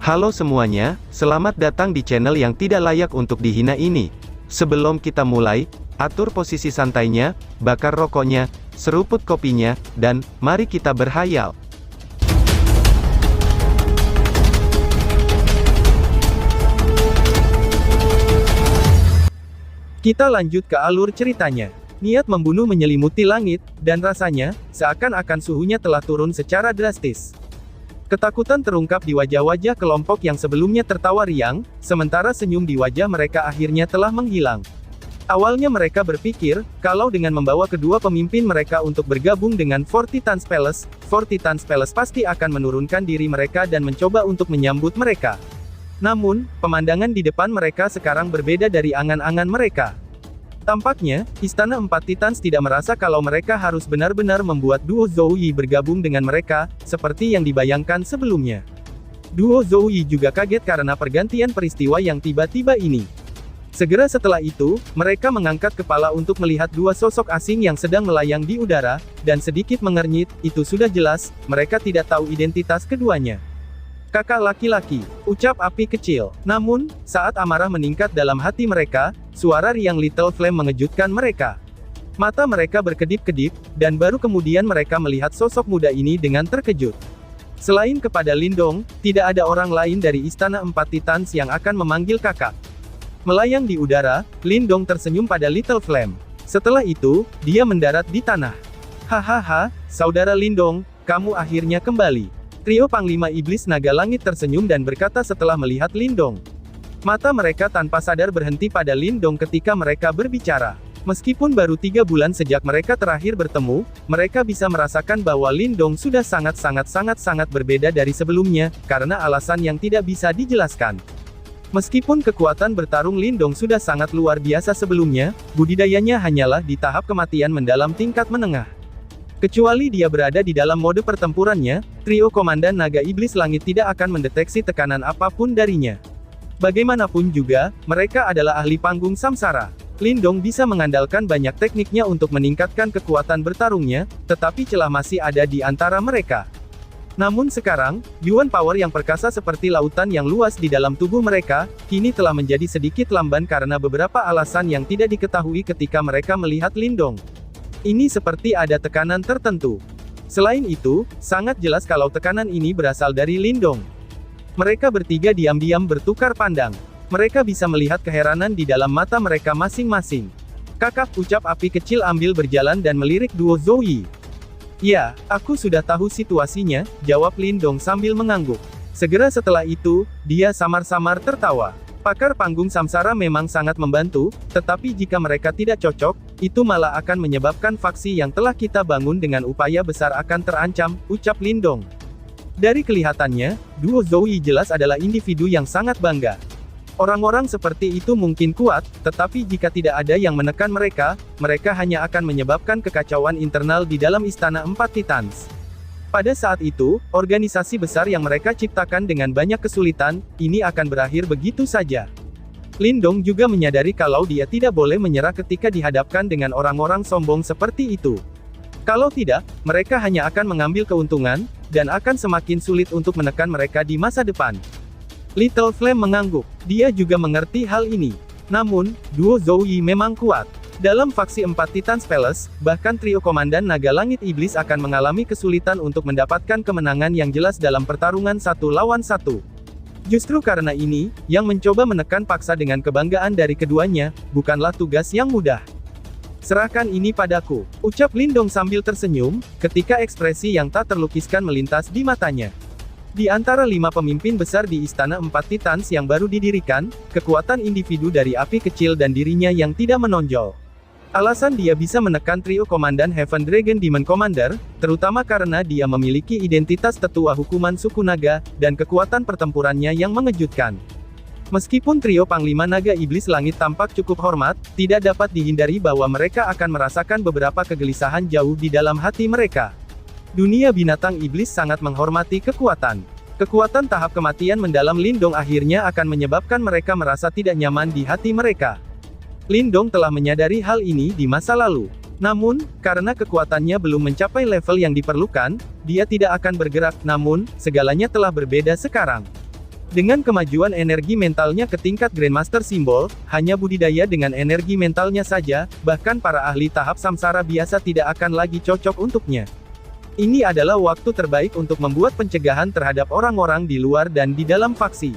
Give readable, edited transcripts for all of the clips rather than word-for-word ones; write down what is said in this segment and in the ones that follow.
Halo semuanya, selamat datang di channel yang tidak layak untuk dihina ini. Sebelum kita mulai, atur posisi santainya, bakar rokoknya, seruput kopinya, dan mari kita berhayal. Kita lanjut ke alur ceritanya. Niat membunuh menyelimuti langit, dan rasanya, seakan-akan suhunya telah turun secara drastis. Ketakutan terungkap di wajah-wajah kelompok yang sebelumnya tertawa riang, sementara senyum di wajah mereka akhirnya telah menghilang. Awalnya mereka berpikir, kalau dengan membawa kedua pemimpin mereka untuk bergabung dengan Four Titans Palace pasti akan menurunkan diri mereka dan mencoba untuk menyambut mereka. Namun, pemandangan di depan mereka sekarang berbeda dari angan-angan mereka. Tampaknya, Istana Empat Titans tidak merasa kalau mereka harus benar-benar membuat duo Zhou Yi bergabung dengan mereka, seperti yang dibayangkan sebelumnya. Duo Zhou Yi juga kaget karena pergantian peristiwa yang tiba-tiba ini. Segera setelah itu, mereka mengangkat kepala untuk melihat dua sosok asing yang sedang melayang di udara, dan sedikit mengernyit, itu sudah jelas, mereka tidak tahu identitas keduanya. Kakak laki-laki, ucap api kecil. Namun, saat amarah meningkat dalam hati mereka, suara riang Little Flame mengejutkan mereka. Mata mereka berkedip-kedip, dan baru kemudian mereka melihat sosok muda ini dengan terkejut. Selain kepada Lindong, tidak ada orang lain dari Istana Empat Titans yang akan memanggil kakak. Melayang di udara, Lindong tersenyum pada Little Flame. Setelah itu, dia mendarat di tanah. Hahaha, saudara Lindong, kamu akhirnya kembali. Trio Panglima Iblis Naga Langit tersenyum dan berkata setelah melihat Lindong. Mata mereka tanpa sadar berhenti pada Lindong ketika mereka berbicara. Meskipun baru 3 bulan sejak mereka terakhir bertemu, mereka bisa merasakan bahwa Lindong sudah sangat berbeda dari sebelumnya, karena alasan yang tidak bisa dijelaskan. Meskipun kekuatan bertarung Lindong sudah sangat luar biasa sebelumnya, budidayanya hanyalah di tahap kematian mendalam tingkat menengah. Kecuali dia berada di dalam mode pertempurannya, trio Komandan Naga Iblis Langit tidak akan mendeteksi tekanan apapun darinya. Bagaimanapun juga, mereka adalah ahli panggung samsara. Lindong bisa mengandalkan banyak tekniknya untuk meningkatkan kekuatan bertarungnya, tetapi celah masih ada di antara mereka. Namun sekarang, Yuan Power yang perkasa seperti lautan yang luas di dalam tubuh mereka, kini telah menjadi sedikit lamban karena beberapa alasan yang tidak diketahui ketika mereka melihat Lindong. Ini seperti ada tekanan tertentu. Selain itu, sangat jelas kalau tekanan ini berasal dari Lindong. Mereka bertiga diam-diam bertukar pandang. Mereka bisa melihat keheranan di dalam mata mereka masing-masing. Kakak, ucap api kecil ambil berjalan dan melirik duo Zhou Yi. Ya, aku sudah tahu situasinya, jawab Lindong sambil mengangguk. Segera setelah itu, dia samar-samar tertawa. Pakar panggung samsara memang sangat membantu, tetapi jika mereka tidak cocok, itu malah akan menyebabkan faksi yang telah kita bangun dengan upaya besar akan terancam, ucap Lindong. Dari kelihatannya, duo Zhou Yi jelas adalah individu yang sangat bangga. Orang-orang seperti itu mungkin kuat, tetapi jika tidak ada yang menekan mereka, mereka hanya akan menyebabkan kekacauan internal di dalam Istana Empat Titans. Pada saat itu, organisasi besar yang mereka ciptakan dengan banyak kesulitan, ini akan berakhir begitu saja. Lindong juga menyadari kalau dia tidak boleh menyerah ketika dihadapkan dengan orang-orang sombong seperti itu. Kalau tidak, mereka hanya akan mengambil keuntungan, dan akan semakin sulit untuk menekan mereka di masa depan. Little Flame mengangguk. Dia juga mengerti hal ini. Namun, duo Zhou Yi memang kuat. Dalam faksi Empat Titans Palace, bahkan trio Komandan Naga Langit Iblis akan mengalami kesulitan untuk mendapatkan kemenangan yang jelas dalam pertarungan 1 lawan 1. Justru karena ini, yang mencoba menekan paksa dengan kebanggaan dari keduanya, bukanlah tugas yang mudah. Serahkan ini padaku, ucap Lindong sambil tersenyum, ketika ekspresi yang tak terlukiskan melintas di matanya. Di antara 5 pemimpin besar di Istana Empat Titans yang baru didirikan, kekuatan individu dari api kecil dan dirinya yang tidak menonjol. Alasan dia bisa menekan trio Komandan Heaven Dragon Demon Commander, terutama karena dia memiliki identitas tetua hukuman suku naga, dan kekuatan pertempurannya yang mengejutkan. Meskipun trio Panglima Naga Iblis Langit tampak cukup hormat, tidak dapat dihindari bahwa mereka akan merasakan beberapa kegelisahan jauh di dalam hati mereka. Dunia binatang iblis sangat menghormati kekuatan. Kekuatan tahap kematian mendalam Lindong akhirnya akan menyebabkan mereka merasa tidak nyaman di hati mereka. Lindong telah menyadari hal ini di masa lalu. Namun, karena kekuatannya belum mencapai level yang diperlukan, dia tidak akan bergerak, namun, segalanya telah berbeda sekarang. Dengan kemajuan energi mentalnya ke tingkat Grandmaster Simbol, hanya budidaya dengan energi mentalnya saja, bahkan para ahli tahap samsara biasa tidak akan lagi cocok untuknya. Ini adalah waktu terbaik untuk membuat pencegahan terhadap orang-orang di luar dan di dalam faksi.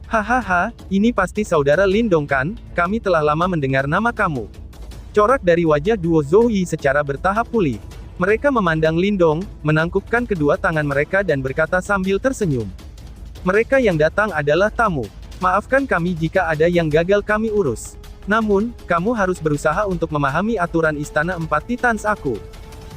Hahaha, ini pasti saudara Lindong kan? Kami telah lama mendengar nama kamu. Corak dari wajah duo Zhou Yi secara bertahap pulih. Mereka memandang Lindong, menangkupkan kedua tangan mereka dan berkata sambil tersenyum. Mereka yang datang adalah tamu. Maafkan kami jika ada yang gagal kami urus. Namun, kamu harus berusaha untuk memahami aturan Istana Empat Titans aku.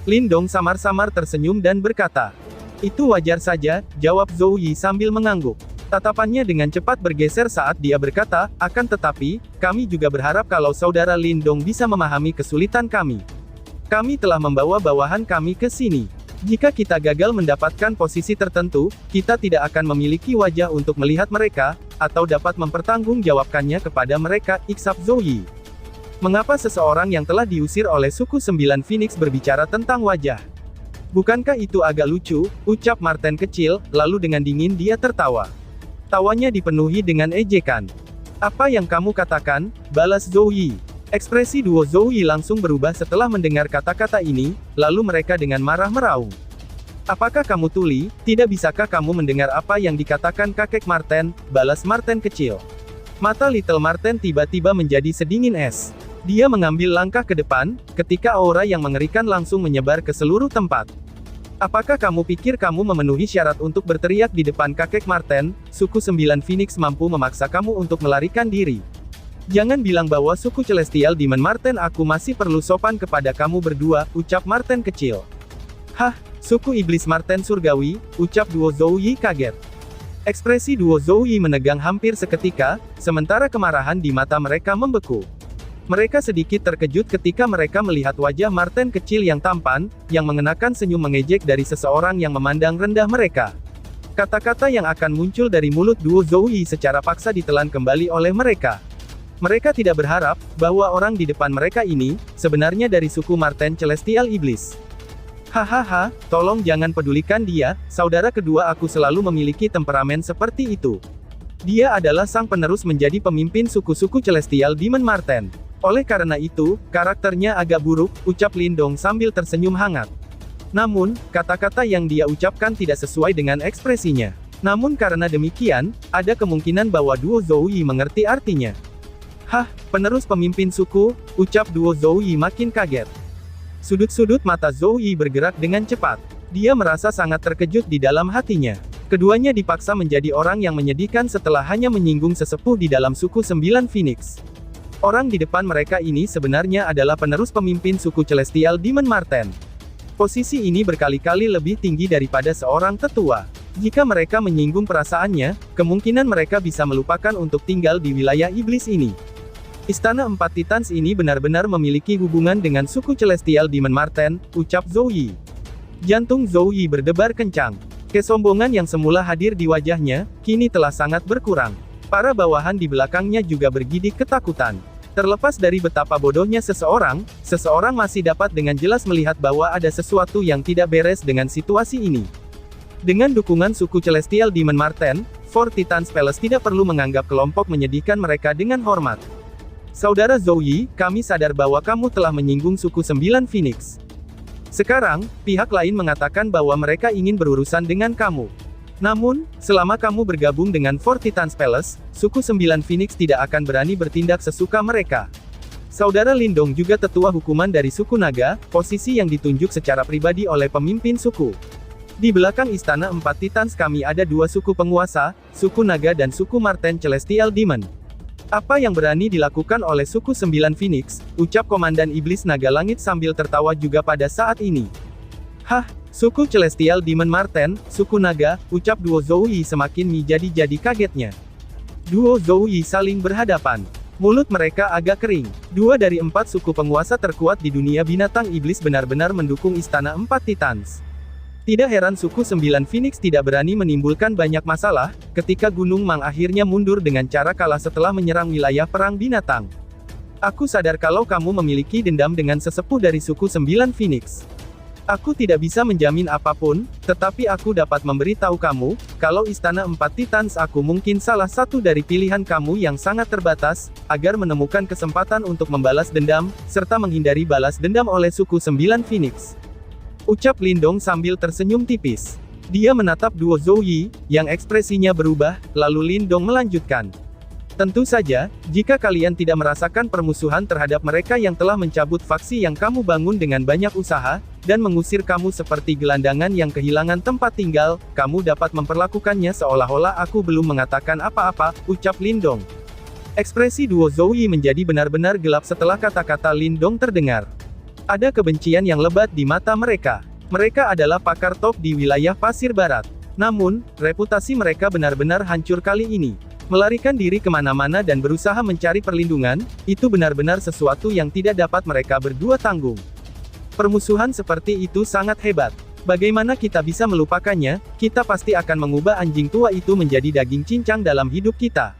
Lindong samar-samar tersenyum dan berkata. Itu wajar saja, jawab Zhou Yi sambil mengangguk. Tatapannya dengan cepat bergeser saat dia berkata, akan tetapi, kami juga berharap kalau saudara Lindong bisa memahami kesulitan kami. Kami telah membawa bawahan kami ke sini. Jika kita gagal mendapatkan posisi tertentu, kita tidak akan memiliki wajah untuk melihat mereka, atau dapat mempertanggungjawabkannya kepada mereka, iksap Zhou Yi. Mengapa seseorang yang telah diusir oleh suku 9 Phoenix berbicara tentang wajah? Bukankah itu agak lucu, ucap Marten kecil, lalu dengan dingin dia tertawa. Tawanya dipenuhi dengan ejekan. Apa yang kamu katakan? Balas Zhou Yi. Ekspresi duo Zhou Yi langsung berubah setelah mendengar kata-kata ini, lalu mereka dengan marah meraung. Apakah kamu tuli? Tidak bisakah kamu mendengar apa yang dikatakan kakek Marten? Balas Marten kecil. Mata Little Marten tiba-tiba menjadi sedingin es. Dia mengambil langkah ke depan, ketika aura yang mengerikan langsung menyebar ke seluruh tempat. Apakah kamu pikir kamu memenuhi syarat untuk berteriak di depan kakek Marten? Suku 9 Phoenix mampu memaksa kamu untuk melarikan diri. Jangan bilang bahwa suku Celestial Demon Marten aku masih perlu sopan kepada kamu berdua, ucap Marten kecil. Hah, suku Iblis Marten Surgawi, ucap duo Zhou Yi kaget. Ekspresi duo Zhou Yi menegang hampir seketika, sementara kemarahan di mata mereka membeku. Mereka sedikit terkejut ketika mereka melihat wajah Marten kecil yang tampan, yang mengenakan senyum mengejek dari seseorang yang memandang rendah mereka. Kata-kata yang akan muncul dari mulut duo Zhou Yi secara paksa ditelan kembali oleh mereka. Mereka tidak berharap, bahwa orang di depan mereka ini, sebenarnya dari suku Marten Celestial Iblis. Hahaha, tolong jangan pedulikan dia, saudara kedua aku selalu memiliki temperamen seperti itu. Dia adalah sang penerus menjadi pemimpin suku-suku Celestial Demon Marten. Oleh karena itu, karakternya agak buruk, ucap Lindong sambil tersenyum hangat. Namun, kata-kata yang dia ucapkan tidak sesuai dengan ekspresinya. Namun karena demikian, ada kemungkinan bahwa duo Zhou Yi mengerti artinya. Hah, penerus pemimpin suku, ucap duo Zhou Yi makin kaget. Sudut-sudut mata Zhou Yi bergerak dengan cepat. Dia merasa sangat terkejut di dalam hatinya. Keduanya dipaksa menjadi orang yang menyedihkan setelah hanya menyinggung sesepuh di dalam suku 9 Phoenix. Orang di depan mereka ini sebenarnya adalah penerus pemimpin suku Celestial Demon Marten. Posisi ini berkali-kali lebih tinggi daripada seorang tetua. Jika mereka menyinggung perasaannya, kemungkinan mereka bisa melupakan untuk tinggal di wilayah iblis ini. Istana Empat Titans ini benar-benar memiliki hubungan dengan suku Celestial Demon Marten, ucap Zhou Yi. Jantung Zhou Yi berdebar kencang. Kesombongan yang semula hadir di wajahnya, kini telah sangat berkurang. Para bawahan di belakangnya juga bergidik ketakutan. Terlepas dari betapa bodohnya seseorang, seseorang masih dapat dengan jelas melihat bahwa ada sesuatu yang tidak beres dengan situasi ini. Dengan dukungan suku Celestial Demon Marten, Four Titans Palace tidak perlu menganggap kelompok menyedihkan mereka dengan hormat. Saudara Zhou Yi, kami sadar bahwa kamu telah menyinggung suku 9 Phoenix. Sekarang, pihak lain mengatakan bahwa mereka ingin berurusan dengan kamu. Namun, selama kamu bergabung dengan Four Titans Palace, suku 9 Phoenix tidak akan berani bertindak sesuka mereka. Saudara Lindong juga tetua hukuman dari suku naga, posisi yang ditunjuk secara pribadi oleh pemimpin suku. Di belakang Istana Empat Titans kami ada dua suku penguasa, suku naga dan suku Marten Celestial Demon. Apa yang berani dilakukan oleh suku 9 Phoenix, ucap Komandan Iblis Naga Langit sambil tertawa juga pada saat ini. Hah, suku Celestial Demon Marten, suku naga, ucap duo Zhou Yi semakin menjadi kagetnya. Duo Zhou Yi saling berhadapan. Mulut mereka agak kering. Dua dari empat suku penguasa terkuat di dunia binatang iblis benar-benar mendukung Istana Empat Titans. Tidak heran suku 9 Phoenix tidak berani menimbulkan banyak masalah, ketika Gunung Mang akhirnya mundur dengan cara kalah setelah menyerang wilayah perang binatang. Aku sadar kalau kamu memiliki dendam dengan sesepuh dari suku 9 Phoenix. Aku tidak bisa menjamin apapun, tetapi aku dapat memberitahu kamu, kalau Istana Empat Titans aku mungkin salah satu dari pilihan kamu yang sangat terbatas, agar menemukan kesempatan untuk membalas dendam, serta menghindari balas dendam oleh suku Sembilan Phoenix. Ucap Lindong sambil tersenyum tipis. Dia menatap duo Zhou Yi, yang ekspresinya berubah, lalu Lindong melanjutkan. Tentu saja, jika kalian tidak merasakan permusuhan terhadap mereka yang telah mencabut faksi yang kamu bangun dengan banyak usaha, dan mengusir kamu seperti gelandangan yang kehilangan tempat tinggal, kamu dapat memperlakukannya seolah-olah aku belum mengatakan apa-apa, ucap Lindong. Ekspresi duo Zhou Yi menjadi benar-benar gelap setelah kata-kata Lindong terdengar. Ada kebencian yang lebat di mata mereka. Mereka adalah pakar top di wilayah Pasir Barat. Namun, reputasi mereka benar-benar hancur kali ini. Melarikan diri kemana-mana dan berusaha mencari perlindungan, itu benar-benar sesuatu yang tidak dapat mereka berdua tanggung. Permusuhan seperti itu sangat hebat. Bagaimana kita bisa melupakannya? Kita pasti akan mengubah anjing tua itu menjadi daging cincang dalam hidup kita.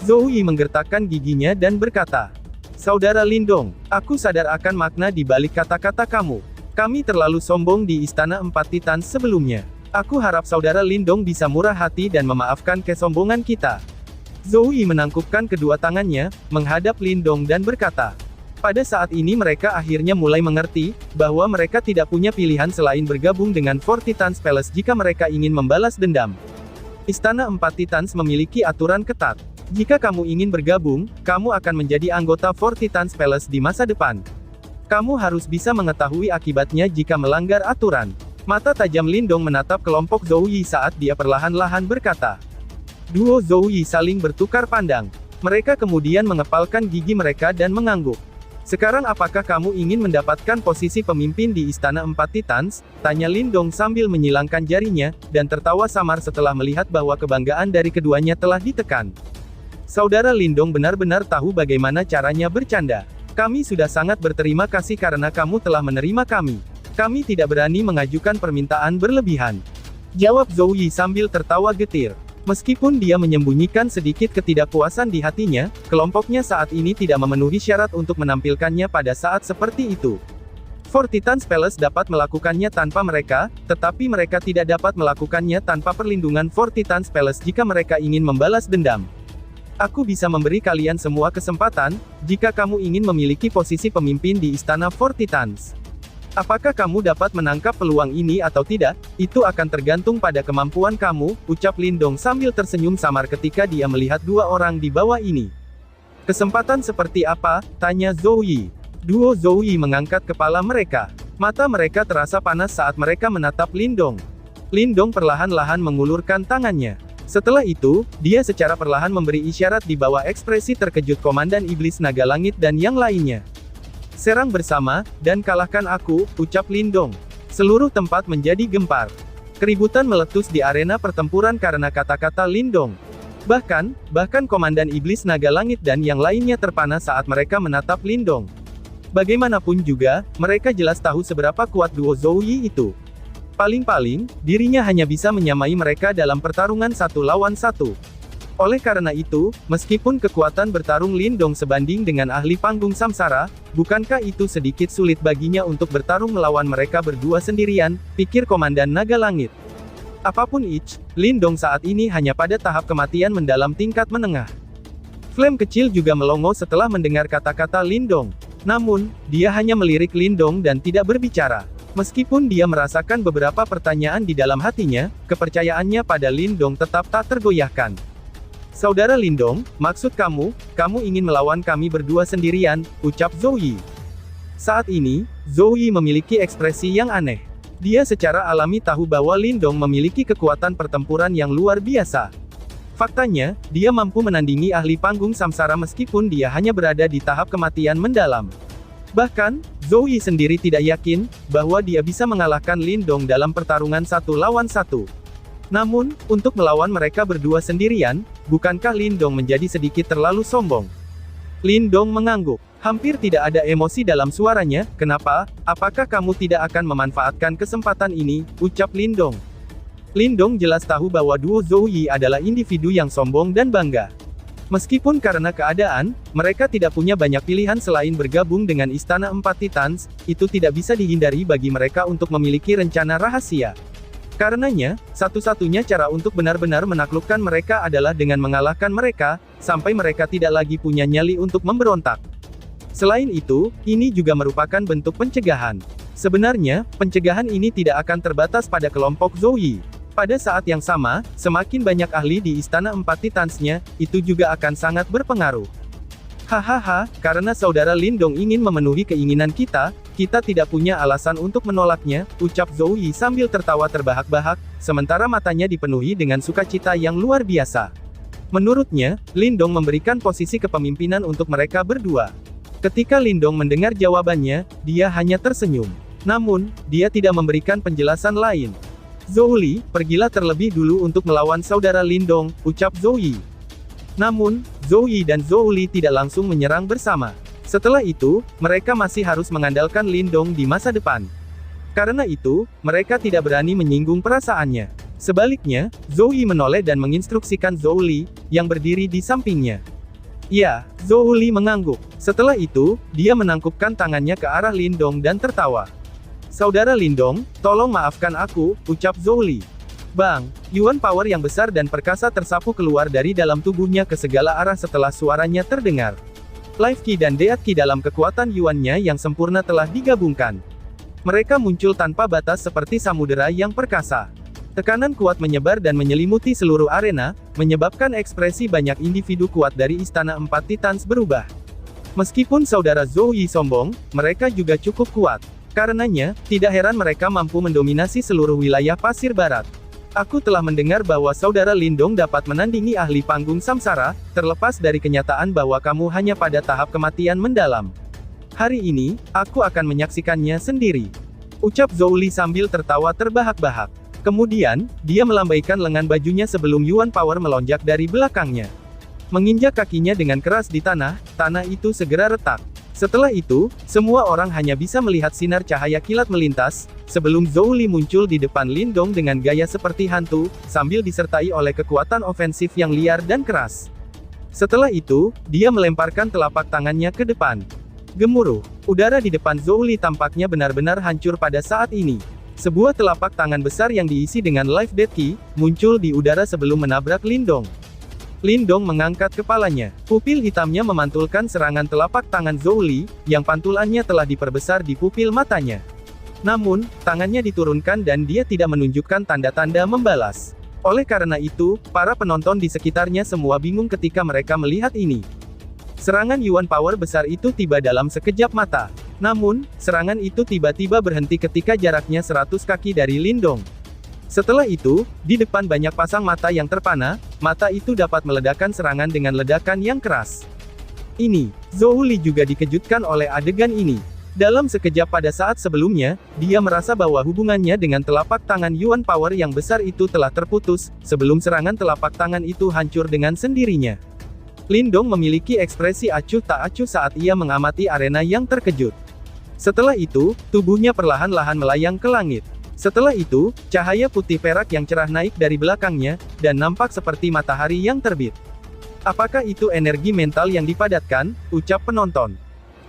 Zhou Yi menggertakkan giginya dan berkata, Saudara Lindong, aku sadar akan makna di balik kata-kata kamu. Kami terlalu sombong di Istana Empat Titans sebelumnya. Aku harap Saudara Lindong bisa murah hati dan memaafkan kesombongan kita. Zhou Yi menangkupkan kedua tangannya, menghadap Lindong dan berkata, pada saat ini mereka akhirnya mulai mengerti, bahwa mereka tidak punya pilihan selain bergabung dengan Four Titans Palace jika mereka ingin membalas dendam. Istana Empat Titans memiliki aturan ketat. Jika kamu ingin bergabung, kamu akan menjadi anggota Four Titans Palace di masa depan. Kamu harus bisa mengetahui akibatnya jika melanggar aturan. Mata tajam Lindong menatap kelompok Zhou Yi saat dia perlahan-lahan berkata. Duo Zhou Yi saling bertukar pandang. Mereka kemudian mengepalkan gigi mereka dan mengangguk. Sekarang apakah kamu ingin mendapatkan posisi pemimpin di Istana Empat Titans? Tanya Lindong sambil menyilangkan jarinya, dan tertawa samar setelah melihat bahwa kebanggaan dari keduanya telah ditekan. Saudara Lindong benar-benar tahu bagaimana caranya bercanda. Kami sudah sangat berterima kasih karena kamu telah menerima kami. Kami tidak berani mengajukan permintaan berlebihan. Jawab Zhou Yi sambil tertawa getir. Meskipun dia menyembunyikan sedikit ketidakpuasan di hatinya, kelompoknya saat ini tidak memenuhi syarat untuk menampilkannya pada saat seperti itu. Four Titans Palace dapat melakukannya tanpa mereka, tetapi mereka tidak dapat melakukannya tanpa perlindungan Four Titans Palace jika mereka ingin membalas dendam. Aku bisa memberi kalian semua kesempatan, jika kamu ingin memiliki posisi pemimpin di Istana Four Titans. Apakah kamu dapat menangkap peluang ini atau tidak, itu akan tergantung pada kemampuan kamu, ucap Lindong sambil tersenyum samar ketika dia melihat dua orang di bawah ini. Kesempatan seperti apa? Tanya Zhou Yi. Duo Zhou Yi mengangkat kepala mereka. Mata mereka terasa panas saat mereka menatap Lindong. Lindong perlahan-lahan mengulurkan tangannya. Setelah itu, dia secara perlahan memberi isyarat di bawah ekspresi terkejut Komandan Iblis Naga Langit dan yang lainnya. Serang bersama, dan kalahkan aku, ucap Lindong. Seluruh tempat menjadi gempar. Keributan meletus di arena pertempuran karena kata-kata Lindong. Bahkan Komandan Iblis Naga Langit dan yang lainnya terpana saat mereka menatap Lindong. Bagaimanapun juga, mereka jelas tahu seberapa kuat duo Zhou Yi itu. Paling-paling, dirinya hanya bisa menyamai mereka dalam pertarungan 1 lawan 1. Oleh karena itu, meskipun kekuatan bertarung Lindong sebanding dengan ahli panggung Samsara, bukankah itu sedikit sulit baginya untuk bertarung melawan mereka berdua sendirian, pikir Komandan Naga Langit. Apapun itu, Lindong saat ini hanya pada tahap kematian mendalam tingkat menengah. Flame kecil juga melongo setelah mendengar kata-kata Lindong. Namun, dia hanya melirik Lindong dan tidak berbicara. Meskipun dia merasakan beberapa pertanyaan di dalam hatinya, kepercayaannya pada Lindong tetap tak tergoyahkan. Saudara Lindong, maksud kamu ingin melawan kami berdua sendirian, ucap Zhou Yi. Saat ini, Zhou Yi memiliki ekspresi yang aneh. Dia secara alami tahu bahwa Lindong memiliki kekuatan pertempuran yang luar biasa. Faktanya, dia mampu menandingi ahli panggung Samsara meskipun dia hanya berada di tahap kematian mendalam. Bahkan, Zhou Yi sendiri tidak yakin, bahwa dia bisa mengalahkan Lindong dalam pertarungan 1 lawan 1. Namun, untuk melawan mereka berdua sendirian, bukankah Lindong menjadi sedikit terlalu sombong? Lindong mengangguk. Hampir tidak ada emosi dalam suaranya. Kenapa? Apakah kamu tidak akan memanfaatkan kesempatan ini? Ucap Lindong. Lindong jelas tahu bahwa duo Zhou Yi adalah individu yang sombong dan bangga. Meskipun karena keadaan, mereka tidak punya banyak pilihan selain bergabung dengan Istana Empat Titans, itu tidak bisa dihindari bagi mereka untuk memiliki rencana rahasia. Karenanya, satu-satunya cara untuk benar-benar menaklukkan mereka adalah dengan mengalahkan mereka, sampai mereka tidak lagi punya nyali untuk memberontak. Selain itu, ini juga merupakan bentuk pencegahan. Sebenarnya, pencegahan ini tidak akan terbatas pada kelompok Zhou. Pada saat yang sama, semakin banyak ahli di Istana Empat Titansnya, itu juga akan sangat berpengaruh. Hahaha, karena saudara Lindong ingin memenuhi keinginan kita tidak punya alasan untuk menolaknya, ucap Zhou Yi sambil tertawa terbahak-bahak, sementara matanya dipenuhi dengan sukacita yang luar biasa. Menurutnya, Lindong memberikan posisi kepemimpinan untuk mereka berdua. Ketika Lindong mendengar jawabannya, dia hanya tersenyum. Namun, dia tidak memberikan penjelasan lain. Zhou Li, pergilah terlebih dulu untuk melawan saudara Lindong, ucap Zhou Yi. Namun, Zhou Yi dan Zhou Li tidak langsung menyerang bersama. Setelah itu, mereka masih harus mengandalkan Lindong di masa depan. Karena itu, mereka tidak berani menyinggung perasaannya. Sebaliknya, Zhou Yi menoleh dan menginstruksikan Zhou Li, yang berdiri di sampingnya. Ya, Zhou Li mengangguk. Setelah itu, dia menangkupkan tangannya ke arah Lindong dan tertawa. Saudara Lindong, tolong maafkan aku, ucap Zhou Li. Bang, Yuan power yang besar dan perkasa tersapu keluar dari dalam tubuhnya ke segala arah setelah suaranya terdengar. Life Ki dan Death Ki dalam kekuatan Yuan-nya yang sempurna telah digabungkan. Mereka muncul tanpa batas seperti samudera yang perkasa. Tekanan kuat menyebar dan menyelimuti seluruh arena, menyebabkan ekspresi banyak individu kuat dari Istana Empat Titans berubah. Meskipun saudara Zhou Yi sombong, mereka juga cukup kuat. Karenanya, tidak heran mereka mampu mendominasi seluruh wilayah Pasir Barat. Aku telah mendengar bahwa saudara Lindong dapat menandingi ahli panggung samsara, terlepas dari kenyataan bahwa kamu hanya pada tahap kematian mendalam. Hari ini, aku akan menyaksikannya sendiri. Ucap Zhou Li sambil tertawa terbahak-bahak. Kemudian, dia melambaikan lengan bajunya sebelum Yuan Power melonjak dari belakangnya. Menginjak kakinya dengan keras di tanah itu segera retak. Setelah itu, semua orang hanya bisa melihat sinar cahaya kilat melintas, sebelum Zhou Li muncul di depan Lindong dengan gaya seperti hantu, sambil disertai oleh kekuatan ofensif yang liar dan keras. Setelah itu, dia melemparkan telapak tangannya ke depan. Gemuruh, udara di depan Zhou Li tampaknya benar-benar hancur pada saat ini. Sebuah telapak tangan besar yang diisi dengan Life Death Ki, muncul di udara sebelum menabrak Lindong. Lindong mengangkat kepalanya. Pupil hitamnya memantulkan serangan telapak tangan Zhou Li, yang pantulannya telah diperbesar di pupil matanya. Namun, tangannya diturunkan dan dia tidak menunjukkan tanda-tanda membalas. Oleh karena itu, para penonton di sekitarnya semua bingung ketika mereka melihat ini. Serangan Yuan Power besar itu tiba dalam sekejap mata. Namun, serangan itu tiba-tiba berhenti ketika jaraknya 100 kaki dari Lindong. Setelah itu, di depan banyak pasang mata yang terpana, mata itu dapat meledakkan serangan dengan ledakan yang keras. Ini, Zhou Li juga dikejutkan oleh adegan ini. Dalam sekejap pada saat sebelumnya, dia merasa bahwa hubungannya dengan telapak tangan Yuan Power yang besar itu telah terputus, sebelum serangan telapak tangan itu hancur dengan sendirinya. Lindong memiliki ekspresi acuh tak acuh saat ia mengamati arena yang terkejut. Setelah itu, tubuhnya perlahan-lahan melayang ke langit. Setelah itu, cahaya putih perak yang cerah naik dari belakangnya, dan nampak seperti matahari yang terbit. Apakah itu energi mental yang dipadatkan? Ucap penonton.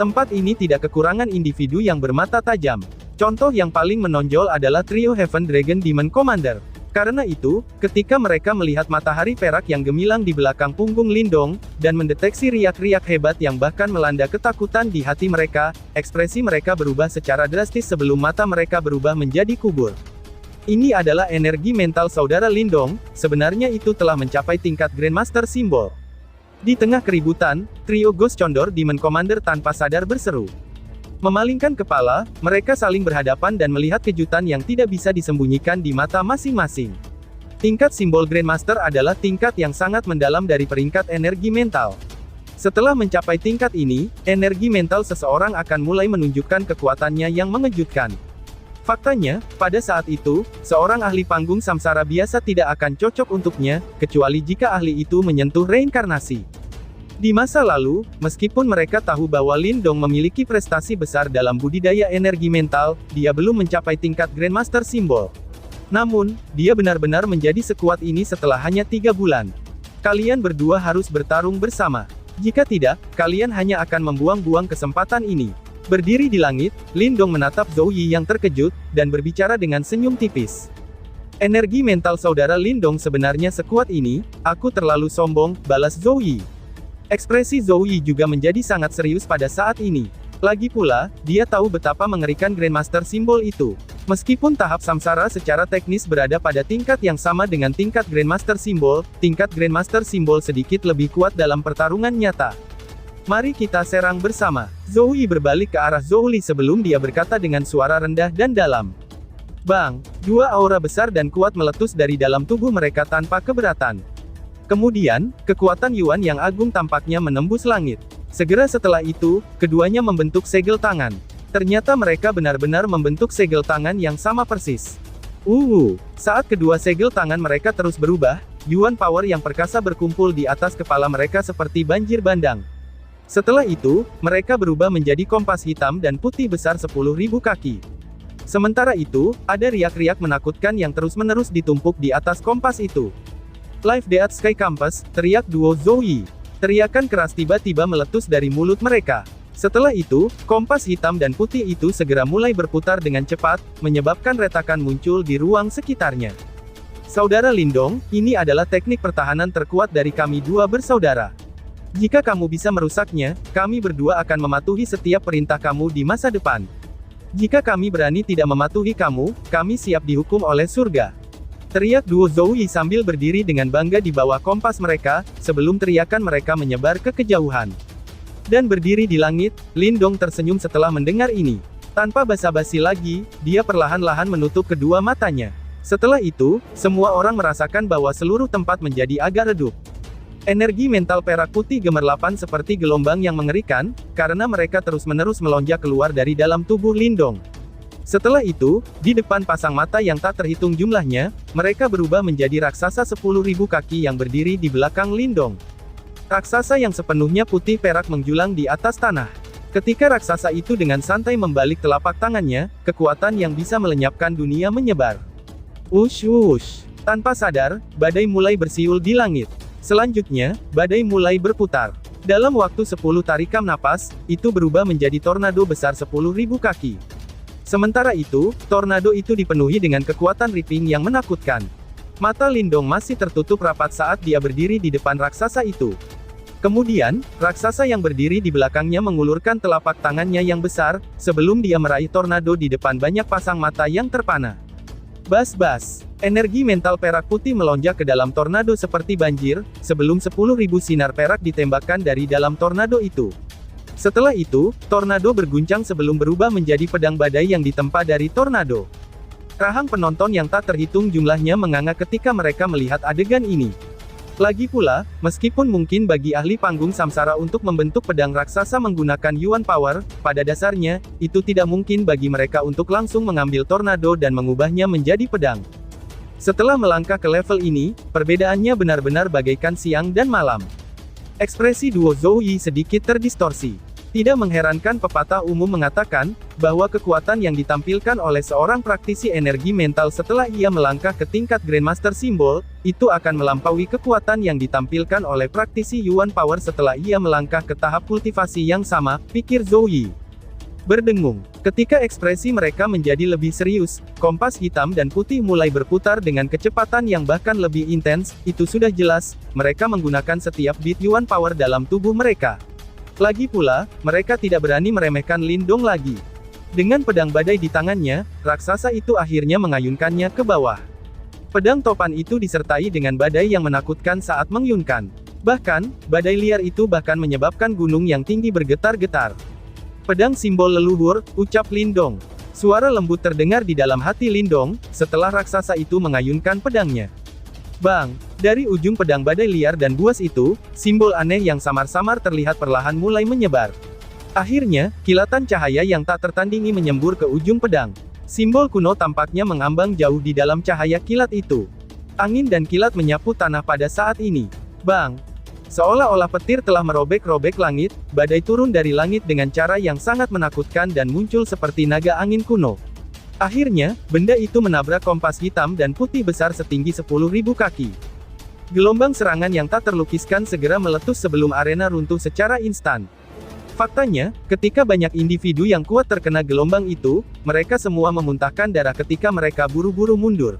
Tempat ini tidak kekurangan individu yang bermata tajam. Contoh yang paling menonjol adalah trio Heaven Dragon Demon Commander. Karena itu, ketika mereka melihat matahari perak yang gemilang di belakang punggung Lindong, dan mendeteksi riak-riak hebat yang bahkan melanda ketakutan di hati mereka, ekspresi mereka berubah secara drastis sebelum mata mereka berubah menjadi kubur. Ini adalah energi mental saudara Lindong, sebenarnya itu telah mencapai tingkat Grandmaster Simbol. Di tengah keributan, trio Ghost Condor Demon Commander tanpa sadar berseru. Memalingkan kepala, mereka saling berhadapan dan melihat kejutan yang tidak bisa disembunyikan di mata masing-masing. Tingkat simbol Grandmaster adalah tingkat yang sangat mendalam dari peringkat energi mental. Setelah mencapai tingkat ini, energi mental seseorang akan mulai menunjukkan kekuatannya yang mengejutkan. Faktanya, pada saat itu, seorang ahli panggung samsara biasa tidak akan cocok untuknya, kecuali jika ahli itu menyentuh reinkarnasi. Di masa lalu, meskipun mereka tahu bahwa Lindong memiliki prestasi besar dalam budidaya energi mental, dia belum mencapai tingkat Grandmaster Simbol. Namun, dia benar-benar menjadi sekuat ini setelah hanya 3 bulan. Kalian berdua harus bertarung bersama. Jika tidak, kalian hanya akan membuang-buang kesempatan ini. Berdiri di langit, Lindong menatap Zhou Yi yang terkejut, dan berbicara dengan senyum tipis. Energi mental saudara Lindong sebenarnya sekuat ini, aku terlalu sombong, balas Zhou Yi. Ekspresi Zhou Yi juga menjadi sangat serius pada saat ini. Lagi pula, dia tahu betapa mengerikan Grandmaster Simbol itu. Meskipun tahap samsara secara teknis berada pada tingkat yang sama dengan tingkat Grandmaster Simbol, tingkat Grandmaster Simbol sedikit lebih kuat dalam pertarungan nyata. Mari kita serang bersama. Zhou Yi berbalik ke arah Zhou Li sebelum dia berkata dengan suara rendah dan dalam. Bang! Dua aura besar dan kuat meletus dari dalam tubuh mereka tanpa keberatan. Kemudian, kekuatan Yuan yang agung tampaknya menembus langit. Segera setelah itu, keduanya membentuk segel tangan. Ternyata mereka benar-benar membentuk segel tangan yang sama persis. Saat kedua segel tangan mereka terus berubah, Yuan Power yang perkasa berkumpul di atas kepala mereka seperti banjir bandang. Setelah itu, mereka berubah menjadi kompas hitam dan putih besar 10.000 kaki. Sementara itu, ada riak-riak menakutkan yang terus-menerus ditumpuk di atas kompas itu. Live Death Sky Compass, teriak duo Zhou Yi. Teriakan keras tiba-tiba meletus dari mulut mereka. Setelah itu, kompas hitam dan putih itu segera mulai berputar dengan cepat, menyebabkan retakan muncul di ruang sekitarnya. Saudara Lindong, ini adalah teknik pertahanan terkuat dari kami dua bersaudara. Jika kamu bisa merusaknya, kami berdua akan mematuhi setiap perintah kamu di masa depan. Jika kami berani tidak mematuhi kamu, kami siap dihukum oleh surga. Teriak duo Zhou Yi sambil berdiri dengan bangga di bawah kompas mereka, sebelum teriakan mereka menyebar ke kejauhan. Dan berdiri di langit, Lindong tersenyum setelah mendengar ini. Tanpa basa-basi lagi, dia perlahan-lahan menutup kedua matanya. Setelah itu, semua orang merasakan bahwa seluruh tempat menjadi agak redup. Energi mental perak putih gemerlapan seperti gelombang yang mengerikan, karena mereka terus-menerus melonjak keluar dari dalam tubuh Lindong. Setelah itu, di depan pasang mata yang tak terhitung jumlahnya, mereka berubah menjadi raksasa 10.000 kaki yang berdiri di belakang Lindong. Raksasa yang sepenuhnya putih perak menjulang di atas tanah. Ketika raksasa itu dengan santai membalik telapak tangannya, kekuatan yang bisa melenyapkan dunia menyebar. Wush. Tanpa sadar, badai mulai bersiul di langit. Selanjutnya, badai mulai berputar. Dalam waktu 10 tarikan napas, itu berubah menjadi tornado besar 10.000 kaki. Sementara itu, tornado itu dipenuhi dengan kekuatan ripping yang menakutkan. Mata Lindong masih tertutup rapat saat dia berdiri di depan raksasa itu. Kemudian, raksasa yang berdiri di belakangnya mengulurkan telapak tangannya yang besar, sebelum dia meraih tornado di depan banyak pasang mata yang terpana. Bas. Energi mental perak putih melonjak ke dalam tornado seperti banjir, sebelum 10.000 sinar perak ditembakkan dari dalam tornado itu. Setelah itu, tornado berguncang sebelum berubah menjadi pedang badai yang ditempa dari tornado. Rahang penonton yang tak terhitung jumlahnya menganga ketika mereka melihat adegan ini. Lagi pula, meskipun mungkin bagi ahli panggung samsara untuk membentuk pedang raksasa menggunakan Yuan Power, pada dasarnya, itu tidak mungkin bagi mereka untuk langsung mengambil tornado dan mengubahnya menjadi pedang. Setelah melangkah ke level ini, perbedaannya benar-benar bagaikan siang dan malam. Ekspresi duo Zhou Yi sedikit terdistorsi. Tidak mengherankan pepatah umum mengatakan, bahwa kekuatan yang ditampilkan oleh seorang praktisi energi mental setelah ia melangkah ke tingkat Grandmaster Simbol, itu akan melampaui kekuatan yang ditampilkan oleh praktisi Yuan Power setelah ia melangkah ke tahap kultivasi yang sama, pikir Zhou Yi. Berdengung. Ketika ekspresi mereka menjadi lebih serius, kompas hitam dan putih mulai berputar dengan kecepatan yang bahkan lebih intens, itu sudah jelas, mereka menggunakan setiap bit Yuan Power dalam tubuh mereka. Lagi pula, mereka tidak berani meremehkan Lindong lagi. Dengan pedang badai di tangannya, raksasa itu akhirnya mengayunkannya ke bawah. Pedang topan itu disertai dengan badai yang menakutkan saat mengyunkan. Bahkan, badai liar itu bahkan menyebabkan gunung yang tinggi bergetar-getar. Pedang simbol leluhur, ucap Lindong. Suara lembut terdengar di dalam hati Lindong, setelah raksasa itu mengayunkan pedangnya. Bang! Dari ujung pedang badai liar dan buas itu, simbol aneh yang samar-samar terlihat perlahan mulai menyebar. Akhirnya, kilatan cahaya yang tak tertandingi menyembur ke ujung pedang. Simbol kuno tampaknya mengambang jauh di dalam cahaya kilat itu. Angin dan kilat menyapu tanah pada saat ini. Bang! Seolah-olah petir telah merobek-robek langit, badai turun dari langit dengan cara yang sangat menakutkan dan muncul seperti naga angin kuno. Akhirnya, benda itu menabrak kompas hitam dan putih besar setinggi 10.000 kaki. Gelombang serangan yang tak terlukiskan segera meletus sebelum arena runtuh secara instan. Faktanya, ketika banyak individu yang kuat terkena gelombang itu, mereka semua memuntahkan darah ketika mereka buru-buru mundur.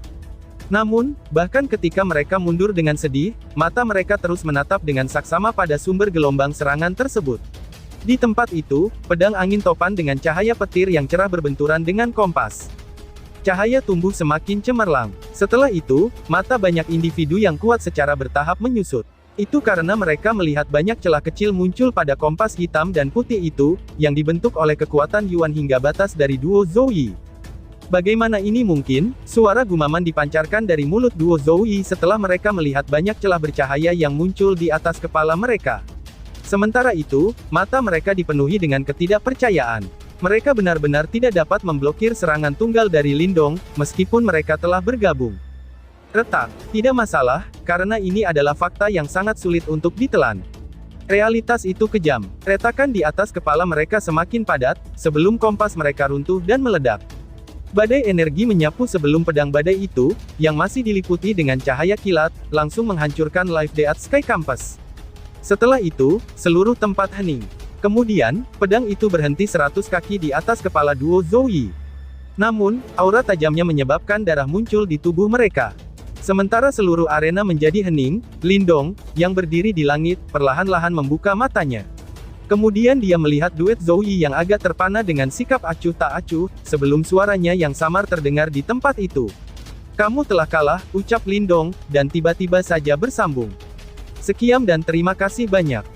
Namun, bahkan ketika mereka mundur dengan sedih, mata mereka terus menatap dengan saksama pada sumber gelombang serangan tersebut. Di tempat itu, pedang angin topan dengan cahaya petir yang cerah berbenturan dengan kompas. Cahaya tumbuh semakin cemerlang. Setelah itu, mata banyak individu yang kuat secara bertahap menyusut. Itu karena mereka melihat banyak celah kecil muncul pada kompas hitam dan putih itu, yang dibentuk oleh kekuatan Yuan hingga batas dari duo Zhou Yi. Bagaimana ini mungkin? Suara gumaman dipancarkan dari mulut duo Zhou Yi setelah mereka melihat banyak celah bercahaya yang muncul di atas kepala mereka. Sementara itu, mata mereka dipenuhi dengan ketidakpercayaan. Mereka benar-benar tidak dapat memblokir serangan tunggal dari Lindong, meskipun mereka telah bergabung. Retak. Tidak masalah, karena ini adalah fakta yang sangat sulit untuk ditelan. Realitas itu kejam. Retakan di atas kepala mereka semakin padat, sebelum kompas mereka runtuh dan meledak. Badai energi menyapu sebelum pedang badai itu, yang masih diliputi dengan cahaya kilat, langsung menghancurkan Life Death Sky Campus. Setelah itu, seluruh tempat hening. Kemudian, pedang itu berhenti 100 kaki di atas kepala duo Zhou Yi. Namun, aura tajamnya menyebabkan darah muncul di tubuh mereka. Sementara seluruh arena menjadi hening, Lindong, yang berdiri di langit, perlahan-lahan membuka matanya. Kemudian dia melihat duet Zhou Yi yang agak terpana dengan sikap acuh tak acuh, sebelum suaranya yang samar terdengar di tempat itu. "Kamu telah kalah," ucap Lindong, dan tiba-tiba saja bersambung. "Sekian dan terima kasih banyak."